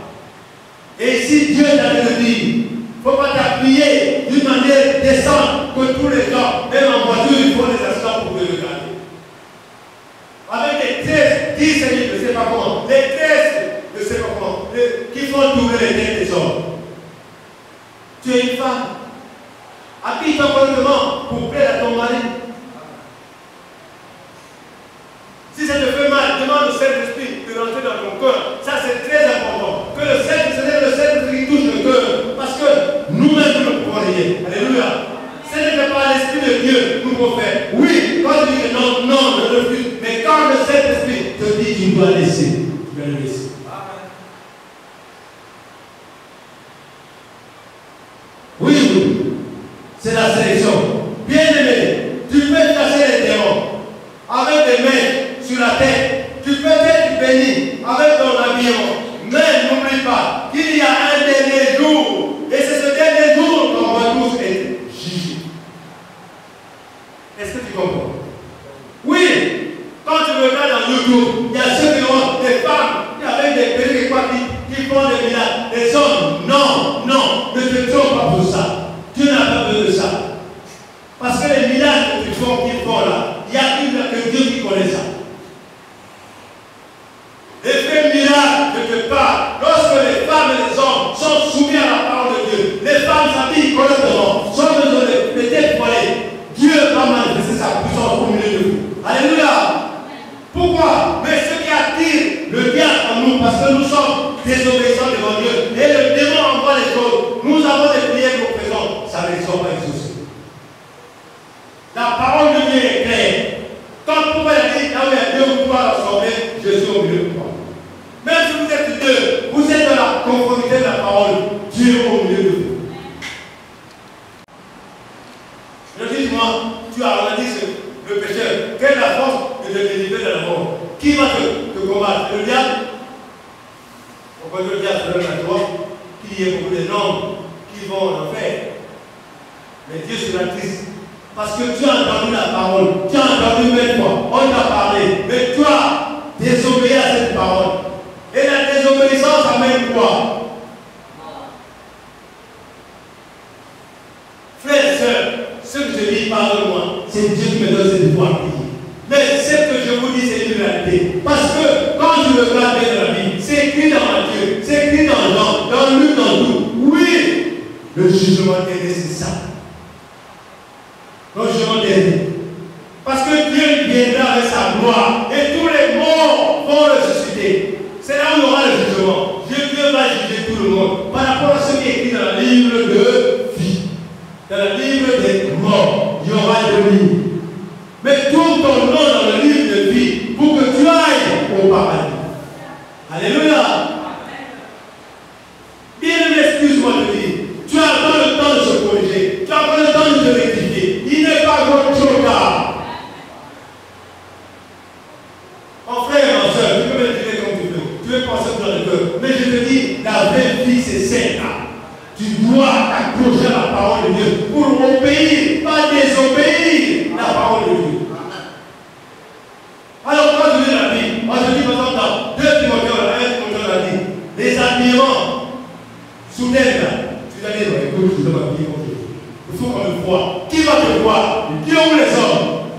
Et si Dieu t'a dit, il ne faut pas t'habiller d'une manière décente que tous les gens, même en voiture, il faut des assistants pour te regarder. Avec des tresses, 10 je ne sais pas comment, des tresses, je ne sais pas comment, qui font tourner les têtes des hommes. Tu es une femme. Habille-toi correctement pour plaire à ton mari. Si ça te fait mal, demande au Saint-Esprit de rentrer dans ton cœur. Ça, c'est très important. Que le Saint-Esprit touche le cœur. Parce que nous-mêmes, nous ne pouvons rien. Alléluia. Ce n'est pas l'Esprit de Dieu nous pouvons faire. Oui, quand tu dis que non, non, je refuse. Mais quand le Saint-Esprit te dit tu dois laisser, tu dois le laisser. Oui, oui. C'est la sélection. Bien aimé, tu peux chasser les démons avec des mains sur la tête. Tu peux être béni avec ton habillement. Mais n'oublie pas qu'il y a un dernier jour. Et c'est ce dernier jour qu'on va tous être jugés. Est-ce que tu comprends? Oui. Quand tu regardes dans YouTube, il y a ceux qui ont des femmes avec des perruques qui font des miracles. Des hommes, non, non, ne te trompe pas pour ça. Dieu n'a pas besoin de ça. Parce que les miracles qu'ils font là, il n'y a que Dieu qui connaît ça. L'effet miracle de te parle, lorsque les femmes et les hommes sont soumis à la parole de Dieu, les femmes s'habillent correctement, sans besoin de têtes voilées, Dieu va manifester sa puissance au milieu de vous. Alléluia. Pourquoi? Mais ce qui attire le diable en nous, parce que nous sommes désobéissants devant Dieu, et le démon envoie les choses. Nous avons des prières que nous faisons, ça ne les sont pas exaucées. La parole de Dieu est claire. Quand Paul a dit, là où il y a deux ou trois rassemblés, je suis au milieu de toi. Même si vous êtes deux, vous êtes dans la conformité de la parole, Dieu est au milieu de vous. Dis-moi, tu as regardé le pécheur. Quelle est la force de te délivrer de la mort? Qui va te combattre? Le diable? Pourquoi le diable se donne à toi? Qu'il y ait beaucoup de noms qui vont en enfer. Mais Dieu sera triste. Parce que tu as entendu la parole, tu as entendu même fois, on t'a parlé, mais tu as désobéi à cette parole. Et la désobéissance amène quoi? Frères et sœurs, ce que je dis, pardonne-moi, c'est Dieu qui me donne ce pouvoir. Mais ce que je vous dis, c'est une réalité. Parce que quand je regarde bien dans la Bible, c'est écrit dans Matthieu, c'est écrit dans Jean, dans Luc, dans tout. Oui, le jugement est nécessaire. Le jugement dernier. Parce que Dieu viendra avec sa gloire et tous les morts vont ressusciter. C'est là où il y aura le jugement. Dieu va juger tout le monde par rapport à ce qui est écrit dans le livre de vie. Dans le livre des morts, il y aura une ligne. Mais tout ton nom dans le livre de vie pour Mon frère et ma soeur, tu peux me dire comme tu veux. Tu veux penser dans le cœur. Mais je te dis, la vraie vie, c'est celle-là. Tu dois t'accrocher à la parole de Dieu pour obéir, pas désobéir la parole de Dieu. Alors, quand je lis la Bible, moi je dis par exemple dans 2 Timothée, 1 Timothée, on a dit, les habillements soudains, tu vas dire, écoute, je dois m'habiller comme je veux. Il faut qu'on me voie. Qui va te voir? Dieu ou les hommes?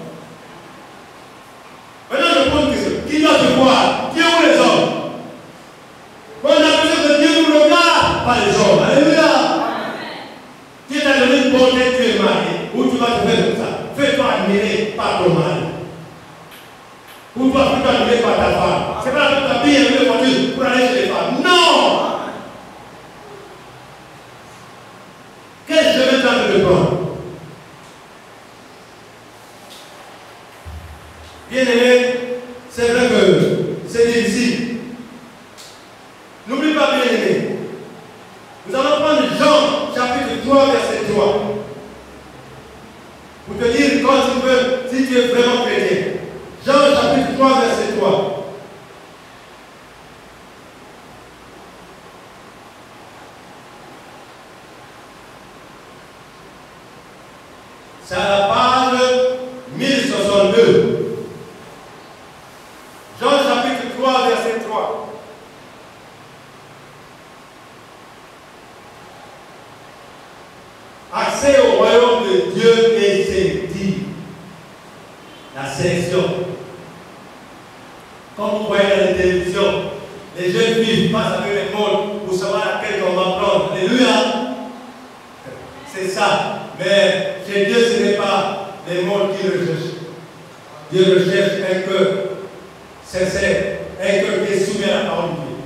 Maintenant, je pose une question. Qui doit te voir? Dieu ou les hommes? On a besoin que Dieu nous regarde, pas les hommes. Alléluia. Dieu t'a donné une bonne tête, tu es marié. Ou tu vas te faire comme ça. Fais-toi admirer par ton mari. Ou toi, fais-toi admirer par ta femme. C'est pas la peine de t'habiller avec les voitures pour aller chez les femmes. Non! Qu'est-ce que je vais t'en te prendre? Bien-aimé, c'est vrai que c'est difficile. N'oublie pas, bien-aimé. Nous allons prendre Jean, chapitre 3, verset 3. Pour te dire, quand tu veux, si tu es vraiment chrétien. Jean, chapitre 3, verset 3. C'est à la page 1062. Jean chapitre 3, verset 3. Accès au royaume de Dieu est sélectif. La sélection. Comme vous voyez dans la télévision, les jeunes filles passent avec les mondes pour savoir laquelle on va prendre. Alléluia. C'est ça. Mais chez Dieu, ce n'est pas les mondes qu'il recherche. Dieu recherche un cœur sincère, un cœur qui est soumis à la parole de Dieu.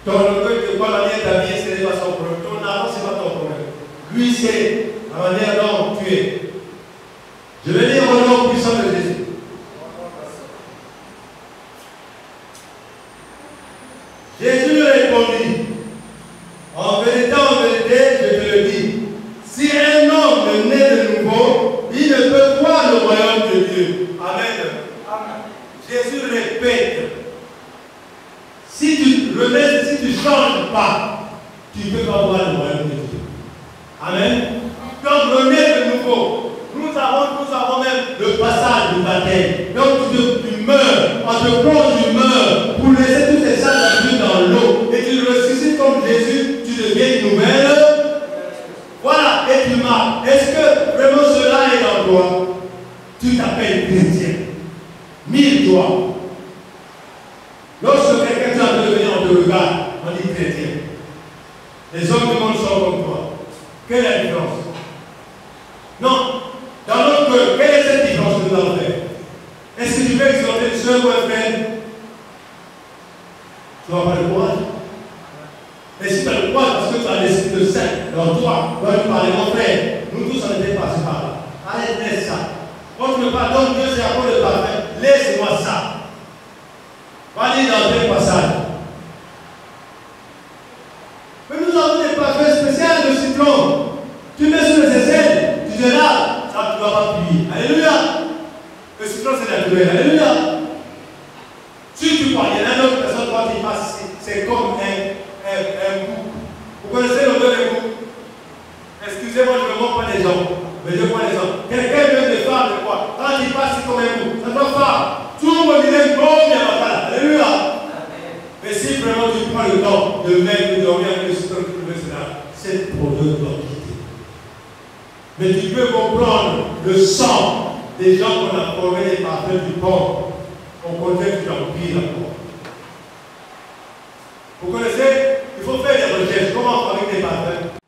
Ton cœur, de quoi manière d'habiller, ce n'est pas son problème. Ton argent, ce n'est pas ton problème. Lui, c'est la manière dont tu es. Je vais dire au nom puissant de Jésus. Jésus lui répondit, en vérité, je te le dis, si un homme naît de nouveau, il ne peut voir le royaume de Dieu. Amen. Amen. Jésus répète, si tu ne changes pas, tu ne peux pas voir le royaume de Dieu. Amen. Donc renaître de nouveau. Nous avons même le passage du baptême. Donc tu meurs, on te plonge, tu meurs pour laisser toutes les salles dans l'eau et tu ressuscites comme Jésus, tu deviens une nouvelle. Voilà, et tu marches. Est-ce que vraiment cela est dans toi? Tu t'appelles chrétien. 1000 toi. Lorsque quelqu'un est en train de venir, on te regarde, on dit chrétien. Les hommes du monde sont comme toi. Quelle est la différence? Non. Dans notre cœur, quelle est cette différence que nous allons faire? Est-ce que tu veux exhorter une soeur ou un frère? Tu n'as pas le courage. Mais si tu as le courage parce que tu as l'esprit de saint dans toi, tu vas lui parler, mon frère. Nous tous on était passés par là. Allez, laisse ça. Quand tu me pardonnes, Dieu c'est à cause de parfait. Laisse-moi ça. Va aller dans tel passage. Mais nous avons des parfums spéciaux de cyclone. Tu mets sur les aisselles, tu te laves. Ça, tu ne dois pas plier. Alléluia. Le cyclone, c'est naturel. Alléluia. Si tu crois, il y a une autre personne quand il passe ici, c'est comme un bouc. Vous connaissez l'odeur des boucs? Excusez-moi, je ne me montre pas des gens. Mais je vois les gens. Quelqu'un vient de faire de quoi? Quand il passe ici comme un bouc, ça doit faire. Tout le monde dirait bon, il n'y a pas là. Alléluia. Mais si vraiment tu prends le temps de mettre, de dormir avec le cyclone qui peut cela, c'est pour Dieu doit quitter. Mais tu peux comprendre le sang des gens qu'on a formés des parfums du corps. Au contraire, tu empires encore. Vous connaissez? Il faut faire des recherches. Comment fabriquer des parfums?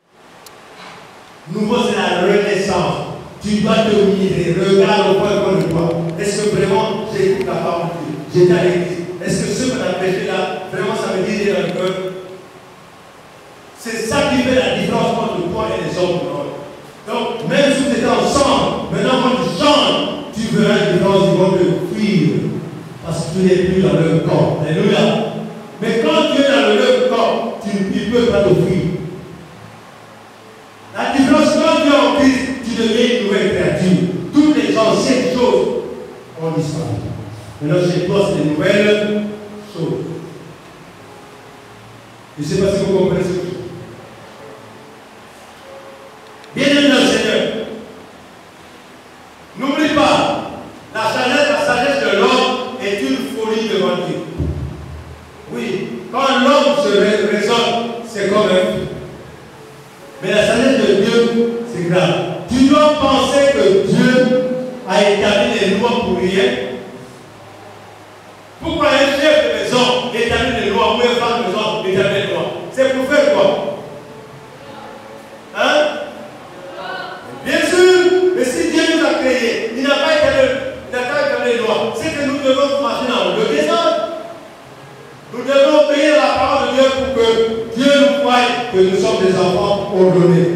Nouveau, c'est la renaissance. Tu dois te humilier. Regarde au point de toi. Est-ce que vraiment j'écoute la parole de Dieu? J'étais à l'église. Est-ce que ce qu'on a prêché là, vraiment ça me dit dans le cœur? C'est ça qui fait la différence entre toi et les hommes. Donc, même si tu étais ensemble, maintenant quand tu changes, tu verras une différence, ils vont te fuir. Parce que tu n'es plus dans leur corps. Alléluia. Mais quand tu es dans leur corps, tu ne peux pas te fuir. La différence, quand tu es en Christ, tu deviens une nouvelle créature. Toutes les anciennes choses ont disparu. Maintenant, chez toi, c'est des nouvelles choses. Je ne sais pas si vous comprenez ce que je dis. Bien-aimé dans le Seigneur, n'oublie pas, la sagesse de l'homme est une folie devant Dieu. Oui, quand l'homme se raisonne, c'est comme un fou. Mais la sagesse de Dieu, c'est grave. Tu dois penser que Dieu a établi les lois pour rien. Pourquoi un chef de maison établit les lois ou un femme de maison établit les lois? C'est pour faire quoi? Hein? Bien sûr, mais si Dieu nous a créés, il n'a pas établi les lois. C'est que nous devons marcher dans le désordre. Nous devons obéir à la parole de Dieu pour que Dieu nous croie que nous sommes des enfants ordonnés.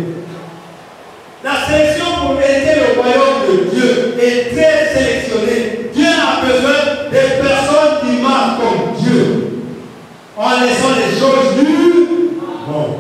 La sélection pour hériter le royaume de Dieu est très sélectionnée. Dieu a besoin des personnes qui marchent comme Dieu, en laissant les choses du monde.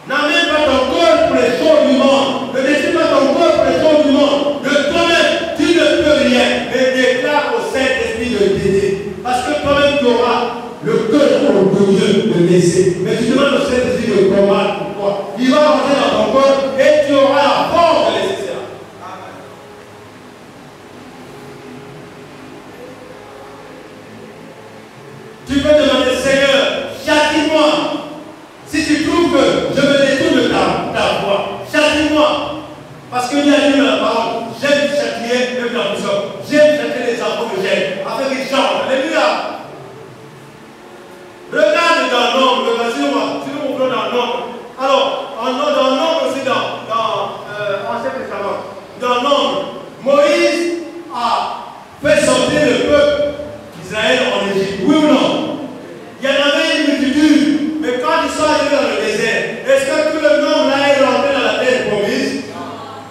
N'amène pas ton corps pour les choses du monde. Ne décide pas ton corps pour les choses du monde. De toi-même, tu ne peux rien. Mais déclare au Saint-Esprit de t'aider. Parce que toi-même, tu auras le cœur orgueilleux de laisser. Mais tu demandes au Saint-Esprit de combattre pour toi. Il va rentrer dans ton corps et tu auras la force de laisser cela. Tu peux demander, Seigneur, châtie-moi. Si tu trouves que je me détourne de ta voix, châtie-moi. Parce qu'il y a lu la parole, j'aime châtier, même dans le sol. J'aime châtier les enfants que j'aime, afin qu'ils chantent. Alléluia. Regarde dans l'ombre, regardez-moi, si nous ouvrons dans l'ombre. Alors, dans l'ombre aussi, dans l'Ancien Testament, dans l'ombre, Moïse a fait sortir le peuple d'Israël en Égypte. Oui ou non? Il y en avait une multitude, mais quand ils sont arrivés dans le désert, est-ce que tout le nombre là est rentré dans la terre promise?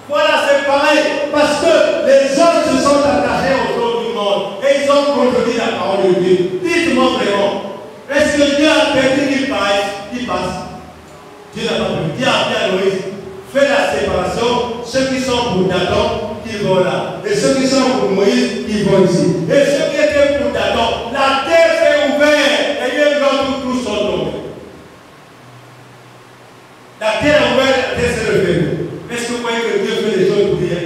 Voilà, c'est pareil, parce que les autres se sont attachés aux choses du monde et ils ont contredit la parole de Dieu. Dites-moi vraiment, est-ce que Dieu a permis qu'il passe? Dieu n'a pas permis. Dieu a dit à Moïse, fais la séparation, ceux qui sont pour Dathan, qui vont là, et ceux qui sont pour Moïse, qui vont ici. Et ceux qui étaient pour Dathan, la terre s'est ouverte, et les gens tous sont tombés. La terre est ouverte, la terre s'est refermée. Est-ce que vous voyez que Dieu fait des choses pour rien?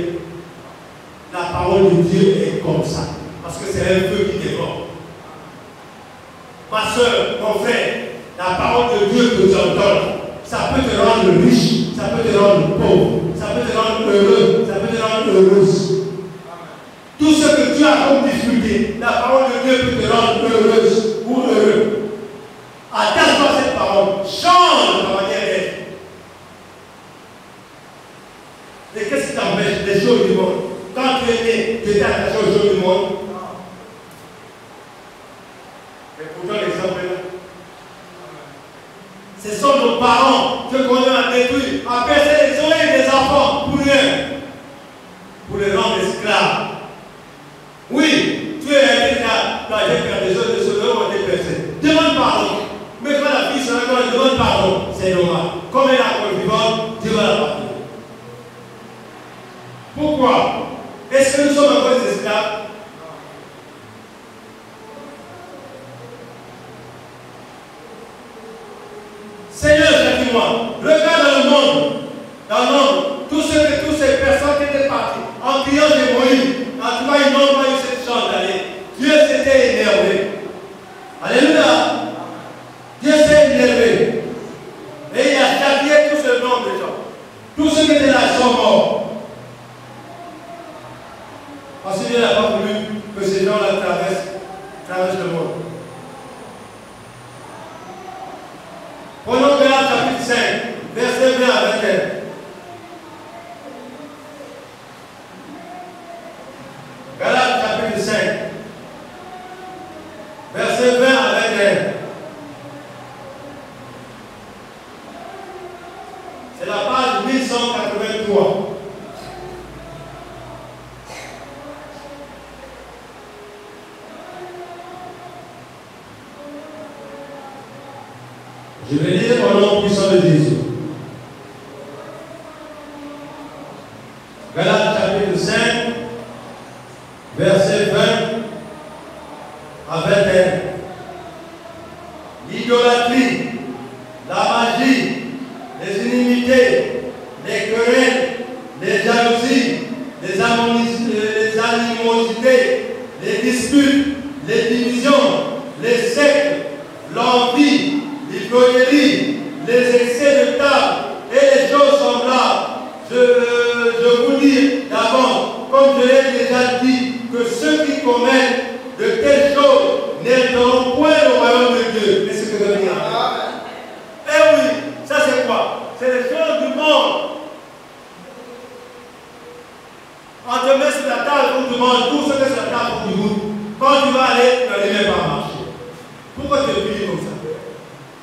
La parole de Dieu est comme ça, parce que c'est un feu qui dévore. Ma soeur, mon frère, la parole de Dieu que tu entends, ça peut te rendre riche, ça peut te rendre pauvre, ça peut te rendre heureux, ça peut te rendre heureuse. Tout ce que tu as comme difficulté, la parole de Dieu peut te rendre heureuse ou heureux. Attache-toi à cette parole, change ta manière d'être. Et qu'est-ce qui t'empêche des choses du monde? Quand tu es né, tu étais attaché aux choses du monde. Mais pourtant, l'exemple est là. Ce sont nos parents que qu'on a détruits, à percer les oreilles des enfants pour rien, pour les rendre esclaves. Oui, tu es esclave, tu as été perdu, les oreilles ont été percées. Demande pardon. Mais quand la fille sera là, demande pardon. C'est normal. Comme elle a encore vivante, Dieu va la pardonner. Pourquoi? Est-ce que nous sommes encore des esclaves? Seigneur, châtie-moi. Regarde dans le monde, toutes ces personnes qui étaient parties, en criant de Moïse, en tout cas, ils n'ont pas eu cette chance d'aller. Dieu s'était énervé. Alléluia. Dieu s'est énervé. Et il a châtié tout ce nombre de gens. Tous ceux qui étaient là sont morts. Parce que Dieu n'a pas voulu que ces gens-là traversent le monde. Prenons Galates chapitre 5, verset 20 à 21. Galates chapitre 5, verset 20 à 21. C'est la page 1183. Je vais lire au nom puissant de Jésus. Galates chapitre 5, versets 20 à 21. L'idolâtrie, la magie, les inimités, les querelles, les jalousies, les animosités, les disputes, les divisions, les sectes, l'envie, l'ivrognerie, les excès de table et les choses semblables. Je vous dis d'avance, comme je l'ai déjà dit, que ceux qui commettent de telles choses n'entreront point au royaume de Dieu. Mais ce que je veux dire. Eh oui, ça c'est quoi? C'est les choses du monde. On te met sur la table, on te demande tout ce que sur la table pour du goût. Quand tu vas aller, tu n'allais même pas marcher. Pourquoi tu es puni comme ça?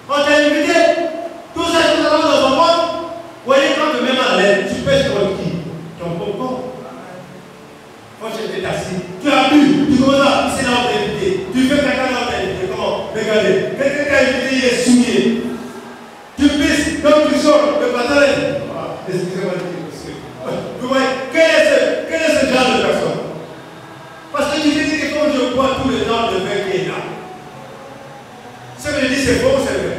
On t'a invité, tout ça que tu as dans ton monde. Vous voyez, quand tu mets mal à l'aise, tu pèches contre qui? Ton propre. Quand tu es assis, tu as bu, tu commences à pisser dans ton invité. Tu fais caca dans ton invité. Comment? Regardez, quelqu'un qui a invité, il est souillé. Tu pisses, donc tu sors, le patin est. Excusez-moi de dire, monsieur. Vous voyez, quel est ce genre de personne? Parce que tu te dis que quand je bois tout le temps de vin qui est là, ce que je dis c'est faux, c'est vrai.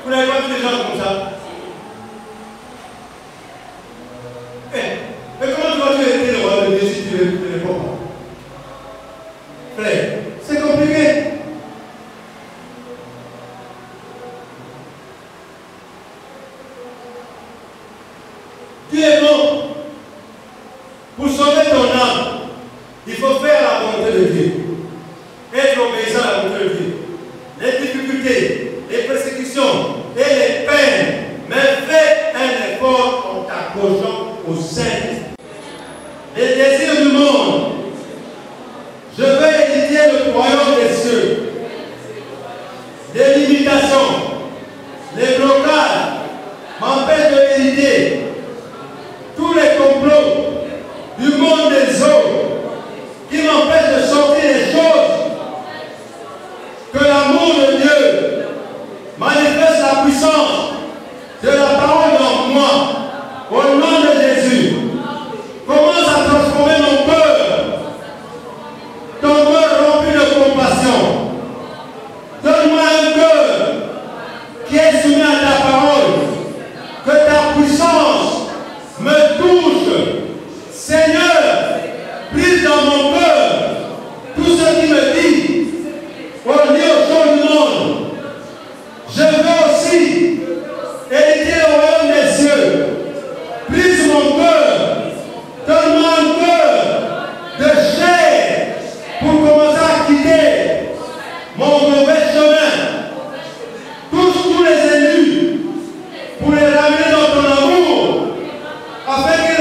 Vous n'avez pas tous les gens comme ça? Mais comment tu vas hériter le royaume de Dieu si tu ne le vois pas? Frère, c'est compliqué. Dieu est bon. Pour sauver ton âme, il faut faire la volonté de Dieu. Être obéissant à la volonté de Dieu. Les difficultés, les persécutions et les peines, mais fais un effort en t'accrochant au Saint. Les désirs du monde. Je veux éditer le royaume des cieux. Les limitations, les blocages m'empêchent de méditer. Tous les complots du monde des eaux qui m'empêchent de sortir les choses que l'amour de Dieu manifeste la puissance de la parole en moi au nom de Jésus. Commence à transformer mon cœur, ton cœur rempli de compassion. Donne-moi un cœur qui est soumis à ta parole, que ta puissance me touche. Seigneur, brise dans mon cœur tout ce qui me dit au lieu au fond du monde. Je veux aussi hériter le royaume des cieux. Brise mon cœur. Donne-moi un cœur de chair pour commencer à quitter mon mauvais chemin. Touche tous les élus pour les ramener dans ton amour afin que